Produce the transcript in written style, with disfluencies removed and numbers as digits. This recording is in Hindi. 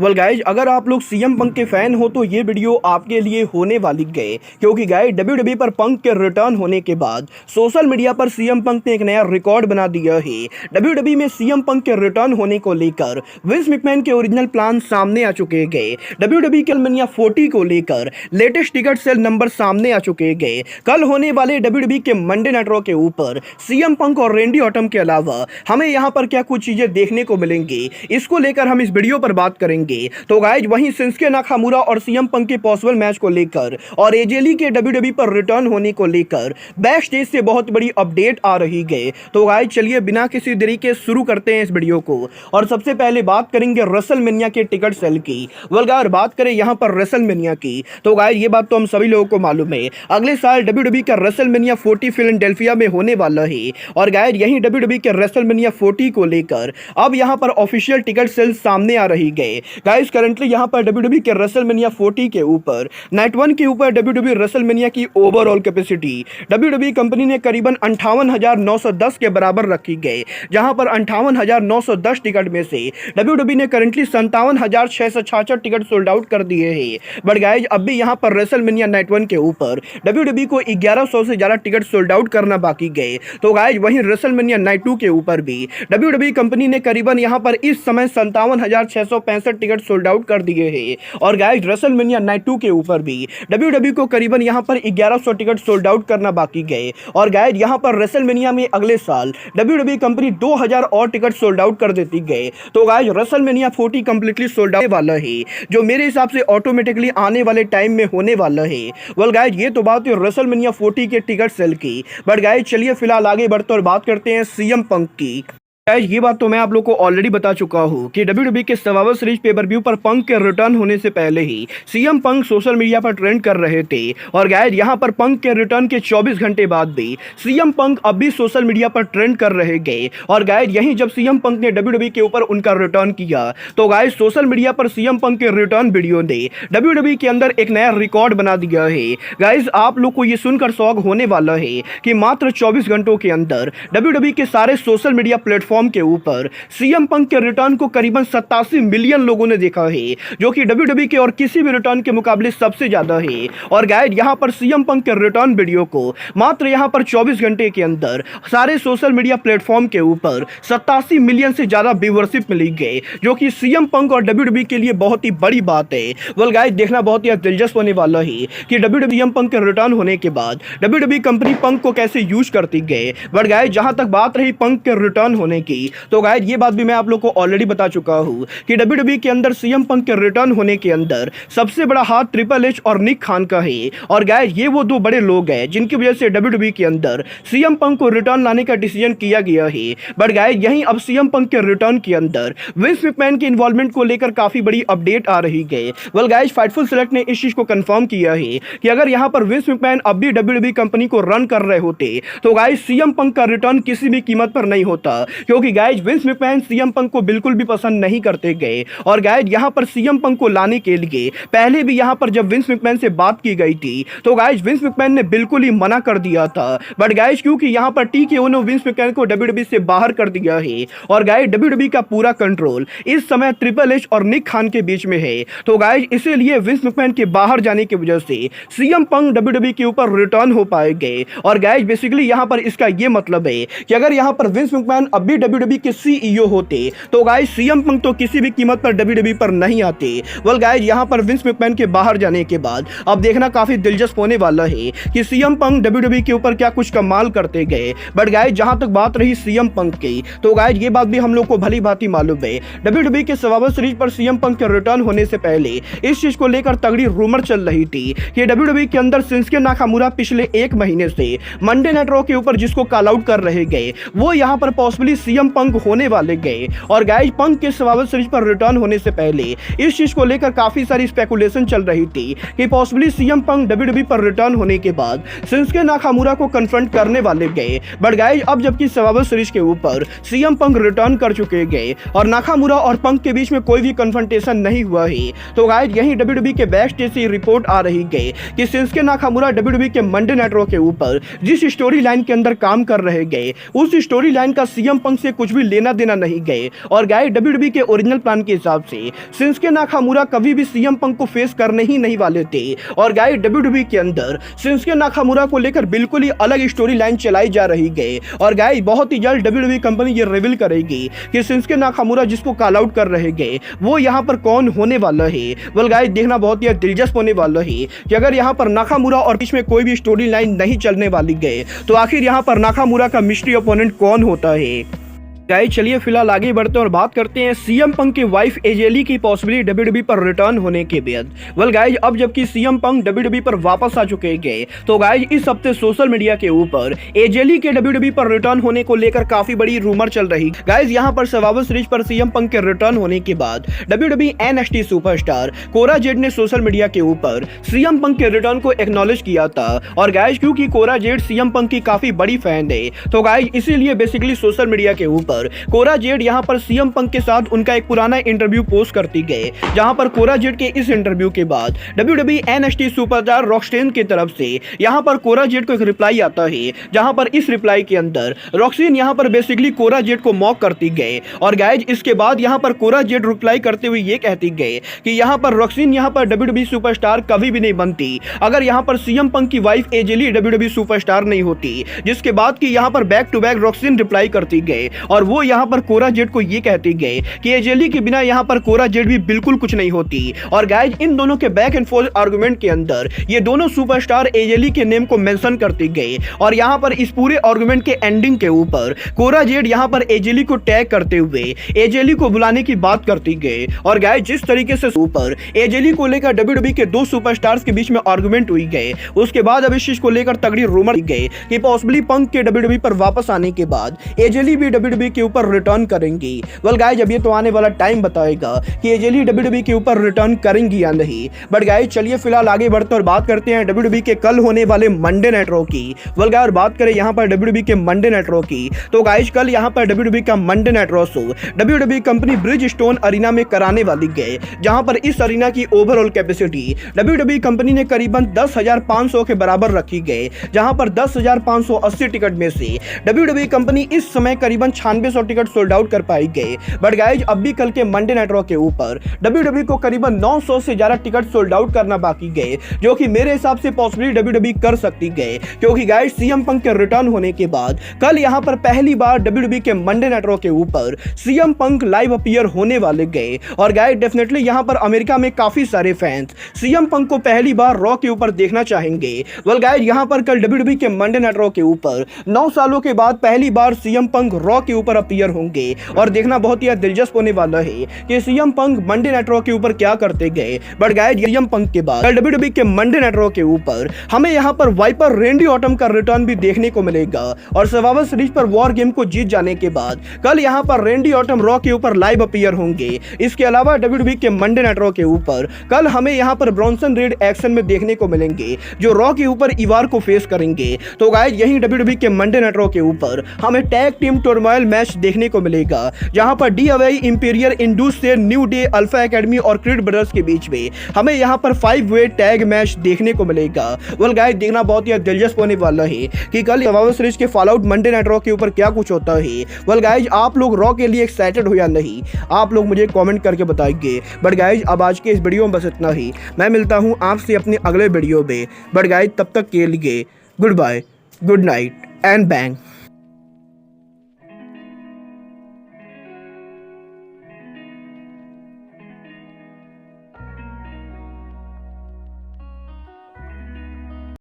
वेल गाइज, अगर आप लोग सीएम पंक के फैन हो तो ये वीडियो आपके लिए होने वाली गए, क्योंकि गाइज डब्ल्यूडब्ल्यूई पर पंक के रिटर्न होने के बाद सोशल मीडिया पर सीएम पंक ने एक नया रिकॉर्ड बना दिया है। डब्ल्यूडब्ल्यूई में सीएम पंक के रिटर्न होने को लेकर विंस मैकमैन के ओरिजिनल प्लान सामने आ चुके गए। डब्ल्यूडब्ल्यूई के WrestleMania 40 को लेकर लेटेस्ट टिकट सेल नंबर सामने आ चुके गए। कल होने वाले डब्ल्यूडब्ल्यूई के मंडे नाइट रॉ के ऊपर सीएम पंक और रेंडी ऑर्टन के अलावा हमें यहाँ पर क्या कुछ चीजें देखने को मिलेंगी, इसको लेकर हम इस वीडियो पर बात करेंगे। तो गाइज वहीं शिंसुके नाकामुरा और सीएम पंक के पॉसिबल मैच को लेकर और एजेली के डब्ल्यूडब्ल्यूई पर रिटर्न होने को लेकर बैक स्टेज से बहुत बड़ी अपडेट आ रही है। तो गाइज चलिए बिना किसी देरी के शुरू करते हैं इस वीडियो को। और सबसे पहले बात करेंगे रेसलमेनिया के टिकट सेल की। अगर बात करें यहाँ पर रेसलमेनिया की, तो गाइज ये बात तो हम सभी लोगों को मालूम है, अगले साल डब्ल्यूडब्ल्यूई का रेसलमेनिया 40 फिलाडेल्फिया में होने वाला है। और गाइज यहीं डब्ल्यूडब्ल्यूई के रेसलमेनिया 40 को लेकर अब यहाँ पर ऑफिशियल टिकट सेल सामने आ रही गए। गाइस करंटली यहाँ पर डब्ल्यूडब्ल्यूई के रेसलमेनिया 40 के ऊपर नाइट 1 के ऊपर डब्ल्यूडब्ल्यूई रेसलमेनिया की ओवरऑल कैपेसिटी डब्ल्यूडब्ल्यूई कंपनी ने करीबन 58,910 के बराबर रखी गई, जहां पर 58,910 टिकट में से डब्ल्यूडब्ल्यूई ने करंटली 57,666 टिकट सोल्ड आउट कर दिए हैं। बट गाइस अब भी यहाँ पर रेसलमेनिया नाइट 1 के ऊपर डब्ल्यूडब्ल्यूई को 1100 से ज्यादा टिकट सोल्ड आउट करना बाकी गए। तो गाइस वहीं रेसलमेनिया नाइट 2 के ऊपर भी डब्ल्यूडब्ल्यूई कंपनी ने करीबन यहाँ पर इस समय 57,665 टिकट सोल्ड आउट कर दिए हैं। और गाइस रेसलमेनिया नाइट 2 के ऊपर भी डब्ल्यूडब्ल्यूई को करीबन यहाँ पर 1100 टिकट सोल्ड आउट करना बाकी गए। और गाइस यहाँ पर रेसलमेनिया में अगले साल डब्ल्यूडब्ल्यूई कंपनी 2000 और टिकट सोल्ड आउट कर देती गए। तो guys WrestleMania 40 completely sold out वाला है, जो मेरे हिसाब से ऑटोमेटिकली आने वाले टाइम में होने वाला है। वेल गाइस ये तो बात है रेसलमेनिया 40 के टिकट सेल की। बट गाइस चलिए फिलहाल आगे बढ़ते और बात करते हैं सीएम पंक की। ये बात तो मैं आप लोग को ऑलरेडी बता चुका हूं कि डब्ल्यूडब्ल्यूई के सर्वाइवर सीरीज पे पर व्यू पर पंक के रिटर्न होने से पहले ही सीएम पंक सोशल मीडिया पर ट्रेंड कर रहे थे। और गाइस यहां पर पंक के रिटर्न के 24 घंटे बाद भी सीएम पंक अब भी सोशल मीडिया पर ट्रेंड कर रहे गए। और गाइस यहीं जब सीएम पंक ने डब्ल्यूडब्ल्यूई के ऊपर उनका रिटर्न किया, तो गाइस सोशल मीडिया पर सीएम पंक के रिटर्न वीडियो ने डब्ल्यूडब्ल्यूई के अंदर एक नया रिकॉर्ड बना दिया है। गाइस आप लोग को ये सुनकर शौक होने वाला है कि मात्र 24 घंटों के अंदर डब्ल्यूडब्ल्यूई के सारे सोशल मीडिया प्लेटफॉर्म के ऊपर सीएम पंक के रिटर्न को करीबन 87 मिलियन लोगों ने देखा है, जो कि डब्ल्यूडब्ल्यूई के और किसी भी रिटर्न के मुकाबले सबसे ज्यादा है। और गाइस यहां पर सीएम पंक के रिटर्न वीडियो को मात्र यहां पर 24 घंटे के अंदर सारे सोशल मीडिया प्लेटफॉर्म के ऊपर 87 मिलियन से ज्यादा व्यूअरशिप मिली गई, जो कि सीएम पंक और डब्ल्यूडब्ल्यूई के लिए बहुत ही बड़ी बात है। वेल गाइस देखना बहुत ही दिलचस्प होने वाला है कि डब्ल्यूडब्ल्यूई पंक के रिटर्न होने के बाद डब्ल्यूडब्ल्यूई कंपनी पंक को कैसे यूज करती गई। बट गाइस जहां तक बात रही पंक के रिटर्न होने की, तो गाइस ये बात भी मैं आप लोग को ऑलरेडी बता चुका हूं कि डब्ल्यूडब्ल्यूई के अंदर सीएम पंक के रिटर्न होने के अंदर सबसे बड़ा हाथ ट्रिपल एच और निक खान का है। और गाइस ये वो दो बड़े लोग हैं जिनकी वजह से डब्ल्यूडब्ल्यूई के अंदर सीएम पंक को रिटर्न लाने का डिसीजन किया गया है। बट गाइस यहीं अब सीएम पंक के रिटर्न के अंदर विंस मैकमैन के इन्वॉल्वमेंट को लेकर काफी बड़ी अपडेट आ रही है। वेल गाइस फाइटफुल सेलेक्ट ने इस चीज को कंफर्म किया है कि अगर यहां पर विंस मैकमैन अब भी डब्ल्यूडब्ल्यूई कंपनी को रन कर रहे होते, तो गाइस सीएम पंक का रिटर्न किसी भी कीमत पर नहीं होता, क्योंकि guys Vince McMahon CM Punk को बिल्कुल भी पसंद नहीं करते गए। और गाइस यहां पर सीएम पंक को लाने के लिए पहले भी यहां पर जब विंस मैकमैन से बात की गई थी, तो गाइस विंस मैकमैन ने बिल्कुल ही मना कर दिया था। बट गाइस क्योंकि यहां पर टीकेओ ने विंस मैकमैन को डब्ल्यूडब्ल्यूई से बाहर कर दिया है, और गाइस डब्ल्यूडब्ल्यूई का पूरा कंट्रोल इस समय ट्रिपल एच और निक खान के बीच में है। तो गाइस इसीलिए विंस मैकमैन के बाहर जाने की वजह से सीएम पंक डब्ल्यूडब्ल्यूई के ऊपर रिटर्न हो पाएंगे। और गाइस बेसिकली यहां पर इसका यह मतलब है कि अगर यहां पर विंस मैकमैन अब भी डब्ल्यूडब्ल्यूई के सीईओ होते, तो गाइस सीएम पंक तो किसी भी कीमत पर डब्ल्यूडब्ल्यूई पर नहीं आते। वेल गाइस यहां पर विंस मैकमैन के बाहर जाने के बाद अब देखना काफी दिलचस्प होने वाला है कि सीएम पंक डब्ल्यूडब्ल्यूई के ऊपर क्या कुछ कमाल करते गए। बट गाइस जहां तक बात रही सीएम पंक की, तो गाइस ये बात भी हम लोग को भली भांति मालूम है, डब्ल्यूडब्ल्यूई के सर्वाइवर सीरीज पर सीएम पंक के रिटर्न होने से पहले इस चीज को लेकर तगड़ी रूमर चल रही थी कि डब्ल्यूडब्ल्यूई के अंदर शिंसुके नाकामुरा पिछले एक महीने से मंडे नाइट रॉ के ऊपर जिसको कॉल आउट कर रहे गए, वो यहां पर पॉसिबली सीएम पंक होने वाले गए। और गाइस पंक के सर्वाइवर सीरीज पर रिटर्न होने से पहले इस चीज को लेकर काफी सारी स्पेकुलेशन चल रही थी कि पॉसिबली सीएम पंक डब्ल्यूडब्ल्यूई पर रिटर्न होने के बाद शिंसुके नाकामुरा को कन्फ्रंट करने वाले गए। बट गाइस अब जबकि सर्वाइवर सीरीज के ऊपर सीएम पंक रिटर्न कर चुके गए और नाकामुरा और पंक के बीच में कोई भी कन्फ्रंटेशन नहीं हुआ है, तो गाइस यहीं डब्ल्यूडब्ल्यूई के बैक स्टेज से रिपोर्ट आ रही है कि शिंसुके नाकामुरा डब्ल्यूडब्ल्यूई के मंडे नाइट रॉ के ऊपर जिस स्टोरी लाइन के अंदर काम कर रहे गए, उस स्टोरी लाइन का सीएम पंक से कुछ भी लेना देना नहीं गए। और गाइस WWE के ओरिजिनल प्लान के हिसाब से शिंसुके नाकामुरा कभी भी सीएम पंक को फेस करने ही नहीं वाले थे। और गाइस WWE के अंदर शिंसुके नाकामुरा को लेकर बिल्कुल ही अलग स्टोरी लाइन चलाई जा रही है। और गाइस बहुत ही जल्द WWE कंपनी ये रिवील करेगी कि शिंसुके नाकामुरा जिसको कॉल आउट कर रहे गए वो यहाँ पर कौन होने वाला है। वेल गाइस देखना बहुत ही दिलचस्प होने वाला है कि अगर यहाँ पर नाकामुरा और बीच में कोई भी स्टोरी लाइन नहीं चलने वाली गए तो आखिर यहाँ पर नाकामुरा का मिस्ट्री ओपोनेंट कौन होता है। गाइस चलिए फिलहाल आगे बढ़ते हैं और बात करते हैं सीएम पंक की वाइफ एजेली की पॉसिबिलिटी WWE पर रिटर्न होने के बाद। वेल गाइस अब जबकि सीएम पंक WWE पर वापस आ चुके गए तो गाइस इस हफ्ते सोशल मीडिया के ऊपर एजेली के WWE पर रिटर्न होने को लेकर काफी बड़ी रूमर चल रही। गाइस यहां पर सर्वाइवर सीरीज पर सीएम पंक के रिटर्न होने के बाद WWE NXT superstar Cora Jade ने सोशल मीडिया के ऊपर सीएम पंक के रिटर्न को एक्नॉलेज किया था। और गाइस क्योंकि कोरा जेड सीएम पंक की काफी बड़ी फैन है तो गाइस इसीलिए बेसिकली सोशल मीडिया के ऊपर कोरा जेड यहां पर सीएम पंक के साथ उनका एक पुराना इंटरव्यू पोस्ट करती गए, जहां पर कोरा जेड के इस इंटरव्यू के बाद WWE NXT सुपरस्टार रॉक्सटेन की तरफ से यहां पर कोरा जेड को एक रिप्लाई आता है, जहां पर इस रिप्लाई के अंदर रॉक्सटेन यहां पर बेसिकली कोरा जेड को मॉक करती गए। और गाइज इसके बाद यहां पर कोरा जेड रिप्लाई करते हुए ये कहती गए कि यहां पर रॉक्सटेन यहां पर WWE सुपरस्टार कभी भी नहीं बनती अगर यहां पर सीएम पंक की वाइफ एजेली WWE सुपरस्टार नहीं होती। जिसके बाद कि यहां पर बैक टू बैक रॉक्सटेन रिप्लाई करती गए और वो यहां पर कोरा जेड को ये कहती गए कि एजेली के बिना यहां पर कोरा जेड भी बिल्कुल कुछ नहीं होती। और गाइज इन दोनों के बैक एंड फोर्थ आर्गुमेंट के अंदर ये दोनों सुपरस्टार एजेली के नेम को मेंशन करती गए। और यहां पर इस पूरे आर्गुमेंट के एंडिंग के ऊपर कोरा जेड यहां पर एजेली को टैग करते हुए एजेली को बुलाने की बात करती गई। और गाइज जिस तरीके से ऊपर एजेली को लेकर WWE के दो सुपरस्टार्स के बीच में आर्गुमेंट हुई गए, उसके बाद अब इस चीज को लेकर तगड़ी रूमर गए कि पॉसिबली पंक के WWE पर वापस आने के बाद एजेली भी WWE के ऊपर रिटर्न करेंगी। वेल गाइज अब ये तो आने वाला टाइम बताएगा कि एजेली WWE के ऊपर रिटर्न करेंगी या नहीं। बट गाइज चलिए फिलहाल आगे बढ़ते और बात करते हैं WWE के कल होने वाले मंडे नाइट रॉ की। वेल गाइज बात करें यहाँ पर WWE के मंडे नाइट रॉ की तो गाइज कल यहाँ पर WWE का Monday Night Raw show WWE company Bridgestone Arena में कराने वाली गए, जहां पर इस अरीना की ओवरऑल कैपेसिटी WWE कंपनी ने करीबन 10,500 के बराबर रखी गए, जहां पर 10,580 टिकट में से WWE कंपनी इस समय करीबन 9600 टिकट सोल्ड आउट कर पाई गए। बट गाइज अब भी कल के मंडे नाइट रॉ के ऊपर WWE को करीबन 900 से ज्यादा टिकट सोल्ड आउट करना बाकी गए, जो कि मेरे हिसाब से पॉसिबली WWE कर सकती गए, क्योंकि गाइज सीएम पंक के रिटर्न होने के बाद कल यहां पर पहली बार WWE के मंडे नाइट रॉ के ऊपर सीएम पंक लाइव अपीयर होने वाले गए। और गाइज डेफिनेटली यहां पर अमेरिका में काफी सारे फैंस सीएम पंक को पहली बार रॉ के ऊपर देखना चाहेंगे। वेल गाइज यहां पर कल WWE के मंडे नाइट रॉ के ऊपर 9 सालों के बाद पहली बार सीएम पंक रॉ के ऊपर अपीयर होंगे और देखना बहुत ही दिलचस्प होने वाला है कि CM Punk Monday Night raw के ऊपर क्या करते गए। बट गाइज सीएम पंक के बाद कल WWE के मंडे नाइट रॉ के ऊपर हमें यहां पर वाइपर रेंडी ऑटम का रिटर्न भी देखने को मिलेगा। और सर्वाइवर सीरीज पर वॉर गेम को जीत जाने के बाद कल यहां पर रेंडी ऑटम रॉ के ऊपर लाइव अपीयर होंगे। इसके अलावा WWE के मंडे नाइट रॉ के ऊपर कल हमें यहां पर ब्रॉन्सन रेड एक्शन में देखने को मिलेंगे, जो रॉ के ऊपर इवार को फेस करेंगे। तो गाइज यही WWE के मंडे नाइट रॉ के ऊपर हमें टैग टीम टर्मोइल मैच देखने को मिलेगा, जहां पर DIY इंपीरियल इंडूस से न्यू डे अल्फा एकेडमी और क्रीड ब्रदर्स के बीच में हमें यहां पर 5-वे टैग मैच देखने को मिलेगा। वेल गाइज देखना बहुत ही दिलचस्प होने वाला है कि कल सर्वाइवर सीरीज के फॉलआउट मंडे नाइट रॉ के ऊपर क्या कुछ होता है। वेल गाइज आप लोग रॉ के लिए एक्साइटेड हो या नहीं, आप लोग मुझे कमेंट करके बताएंगे। बट गाइज अब आज के इस वीडियो में बस इतना ही। मैं मिलता हूं आपसे अपने अगले वीडियो में। बट गाइज तब तक के लिए goodbye, good night and bang.